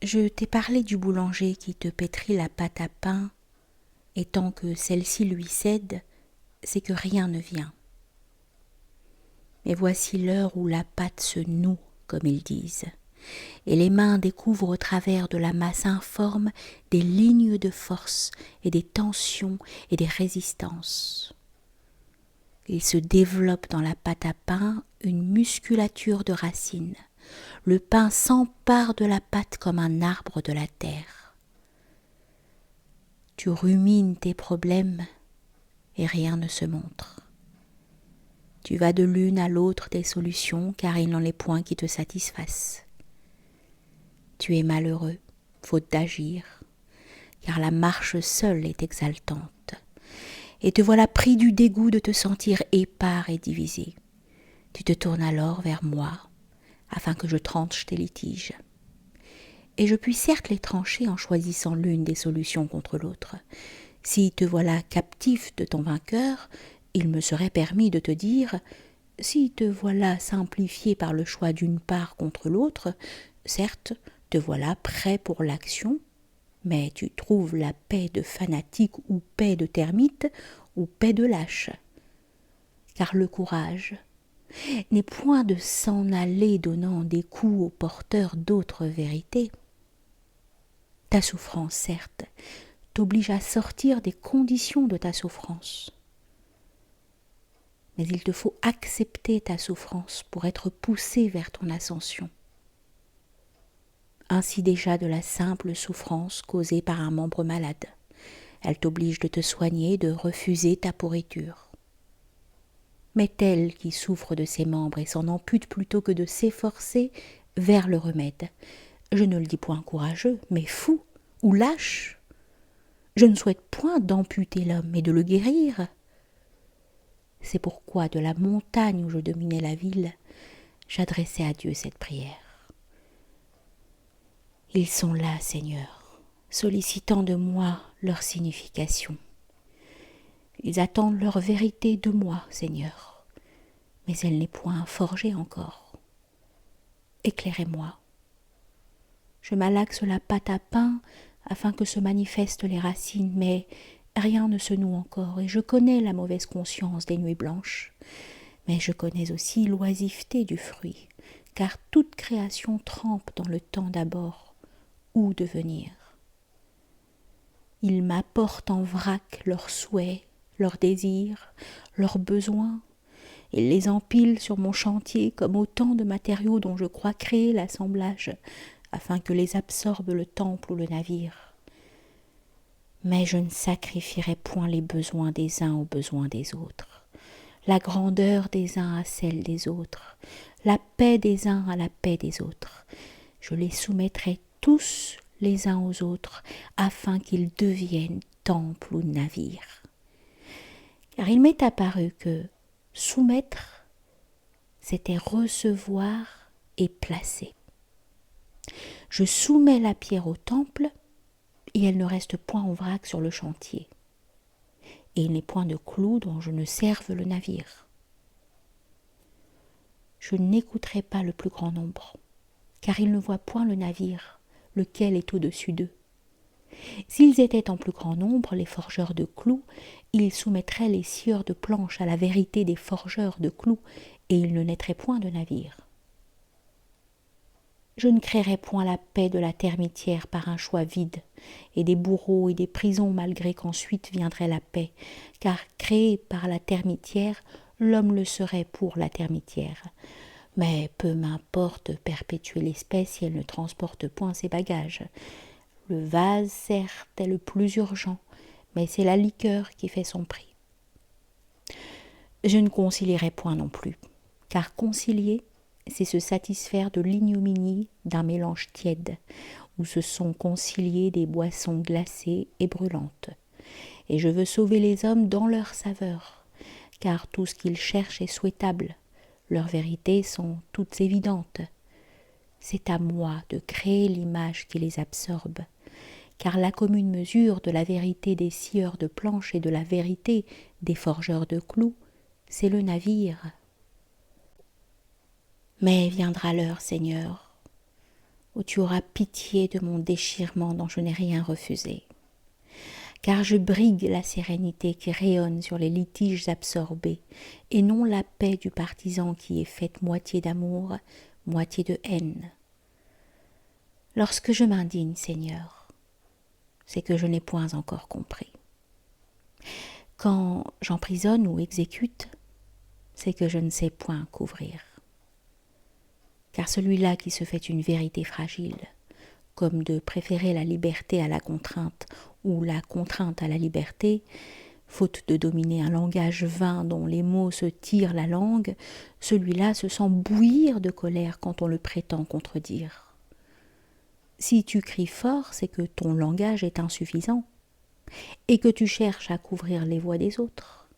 Je t'ai parlé du boulanger qui te pétrit la pâte à pain, et tant que celle-ci lui cède, c'est que rien ne vient. Mais voici l'heure où la pâte se noue, comme ils disent, et les mains découvrent au travers de la masse informe des lignes de force et des tensions et des résistances. Il se développe dans la pâte à pain une musculature de racines. Le pain s'empare de la pâte comme un arbre de la terre. Tu rumines tes problèmes et rien ne se montre. Tu vas de l'une à l'autre des solutions car il n'en est point qui te satisfassent. Tu es malheureux, faute d'agir, car la marche seule est exaltante. Et te voilà pris du dégoût de te sentir épars et divisé. Tu te tournes alors vers moi, afin que je tranche tes litiges. Et je puis certes les trancher en choisissant l'une des solutions contre l'autre. Si te voilà captif de ton vainqueur, il me serait permis de te dire, si te voilà simplifié par le choix d'une part contre l'autre, certes, te voilà prêt pour l'action, mais tu trouves la paix de fanatique ou paix de termite ou paix de lâche. Car le courage n'est point de s'en aller donnant des coups aux porteurs d'autres vérités. Ta souffrance, certes, t'oblige à sortir des conditions de ta souffrance. Mais il te faut accepter ta souffrance pour être poussé vers ton ascension. Ainsi déjà de la simple souffrance causée par un membre malade. Elle t'oblige de te soigner, de refuser ta pourriture. Mais tel qui souffre de ses membres et s'en ampute plutôt que de s'efforcer vers le remède, je ne le dis point courageux, mais fou ou lâche. Je ne souhaite point d'amputer l'homme et de le guérir. C'est pourquoi de la montagne où je dominais la ville, j'adressais à Dieu cette prière. Ils sont là, Seigneur, sollicitant de moi leur signification. Ils attendent leur vérité de moi, Seigneur, mais elle n'est point forgée encore. Éclairez-moi. Je malaxe la pâte à pain afin que se manifestent les racines, mais rien ne se noue encore, et je connais la mauvaise conscience des nuées blanches. Mais je connais aussi l'oisiveté du fruit, car toute création trempe dans le temps d'abord ou de venir. Ils m'apportent en vrac leurs souhaits, leurs désirs, leurs besoins. Ils les empilent sur mon chantier comme autant de matériaux dont je crois créer l'assemblage, afin que les absorbe le temple ou le navire. Mais je ne sacrifierai point les besoins des uns aux besoins des autres, la grandeur des uns à celle des autres, la paix des uns à la paix des autres. Je les soumettrai tous les uns aux autres, afin qu'ils deviennent temple ou navire. Car il m'est apparu que soumettre, c'était recevoir et placer. Je soumets la pierre au temple, et elle ne reste point en vrac sur le chantier. Et il n'est point de clou dont je ne serve le navire. Je n'écouterai pas le plus grand nombre, car ils ne voient point le navire, lequel est au-dessus d'eux. S'ils étaient en plus grand nombre, les forgeurs de clous, ils soumettraient les scieurs de planches à la vérité des forgeurs de clous, et ils ne naîtraient point de navire. Je ne créerai point la paix de la termitière par un choix vide, et des bourreaux et des prisons malgré qu'ensuite viendrait la paix, car créé par la termitière, l'homme le serait pour la termitière. Mais peu m'importe perpétuer l'espèce si elle ne transporte point ses bagages. Le vase, certes, est le plus urgent, mais c'est la liqueur qui fait son prix. Je ne concilierai point non plus, car concilier, c'est se satisfaire de l'ignominie d'un mélange tiède, où se sont conciliées des boissons glacées et brûlantes. Et je veux sauver les hommes dans leur saveur, car tout ce qu'ils cherchent est souhaitable, leurs vérités sont toutes évidentes. C'est à moi de créer l'image qui les absorbe, car la commune mesure de la vérité des scieurs de planches et de la vérité des forgeurs de clous, c'est le navire. Mais viendra l'heure, Seigneur, où tu auras pitié de mon déchirement dont je n'ai rien refusé. Car je brigue la sérénité qui rayonne sur les litiges absorbés, et non la paix du partisan qui est faite moitié d'amour, moitié de haine. Lorsque je m'indigne, Seigneur, c'est que je n'ai point encore compris. Quand j'emprisonne ou exécute, c'est que je ne sais point couvrir. Car celui-là qui se fait une vérité fragile, comme de préférer la liberté à la contrainte ou la contrainte à la liberté, faute de dominer un langage vain dont les mots se tirent la langue, celui-là se sent bouillir de colère quand on le prétend contredire. Si tu cries fort, c'est que ton langage est insuffisant et que tu cherches à couvrir les voix des autres.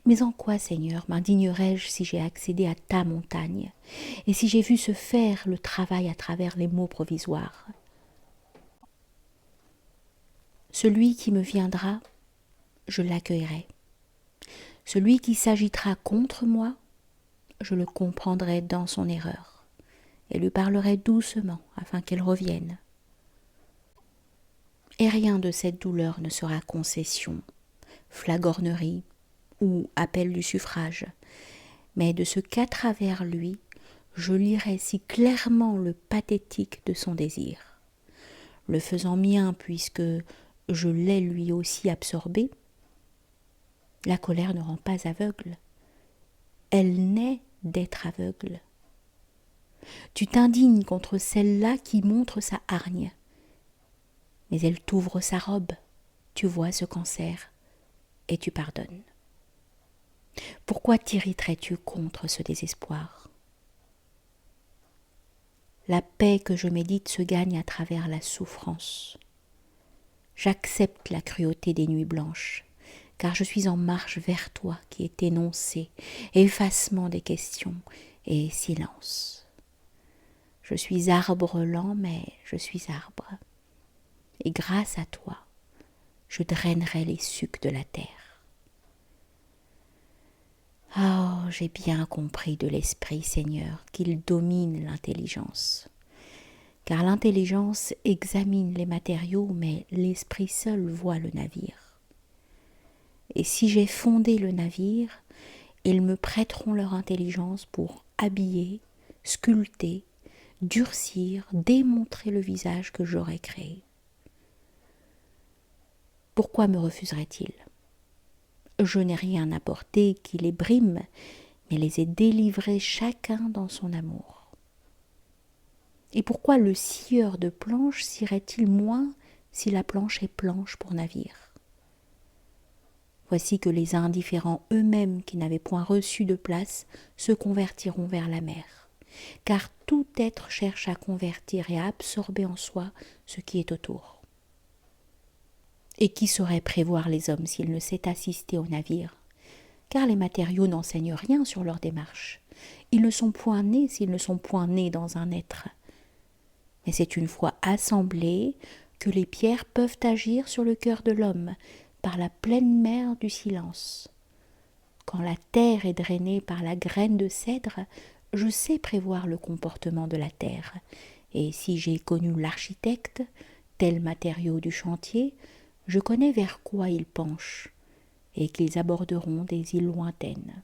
Mais en quoi, Seigneur, m'indignerais-je si j'ai accédé à ta montagne et si j'ai vu se faire le travail à travers les mots provisoires? Celui qui me viendra, je l'accueillerai. Celui qui s'agitera contre moi, je le comprendrai dans son erreur et lui parlerai doucement afin qu'elle revienne. Et rien de cette douleur ne sera concession, flagornerie ou appel du suffrage, mais de ce qu'à travers lui, je lirai si clairement le pathétique de son désir. Le faisant mien puisque je l'ai lui aussi absorbé, la colère ne rend pas aveugle, elle naît d'être aveugle. Tu t'indignes contre celle-là qui montre sa hargne, mais elle t'ouvre sa robe, tu vois ce cancer, et tu pardonnes. Pourquoi t'irriterais-tu contre ce désespoir? La paix que je médite se gagne à travers la souffrance. J'accepte la cruauté des nuits blanches, car je suis en marche vers toi qui est énoncé, effacement des questions et silence. Je suis arbre lent, mais je suis arbre. Et grâce à toi, je drainerai les sucs de la terre. Oh, j'ai bien compris de l'esprit, Seigneur, qu'il domine l'intelligence. Car l'intelligence examine les matériaux, mais l'esprit seul voit le navire. Et si j'ai fondé le navire, ils me prêteront leur intelligence pour habiller, sculpter, durcir, démontrer le visage que j'aurais créé. Pourquoi me refuserait-il? Je n'ai rien apporté qui les brime, mais les ai délivrés chacun dans son amour. Et pourquoi le scieur de planches scierait-il moins si la planche est planche pour navire? Voici que les indifférents eux-mêmes qui n'avaient point reçu de place se convertiront vers la mer, car tout être cherche à convertir et à absorber en soi ce qui est autour. Et qui saurait prévoir les hommes s'il ne sait assister au navire? Car les matériaux n'enseignent rien sur leur démarche. Ils ne sont point nés s'ils ne sont point nés dans un être. Mais c'est une fois assemblés que les pierres peuvent agir sur le cœur de l'homme par la pleine mer du silence. Quand la terre est drainée par la graine de cèdre, je sais prévoir le comportement de la terre. Et si j'ai connu l'architecte, tel matériau du chantier, je connais vers quoi ils penchent, et qu'ils aborderont des îles lointaines.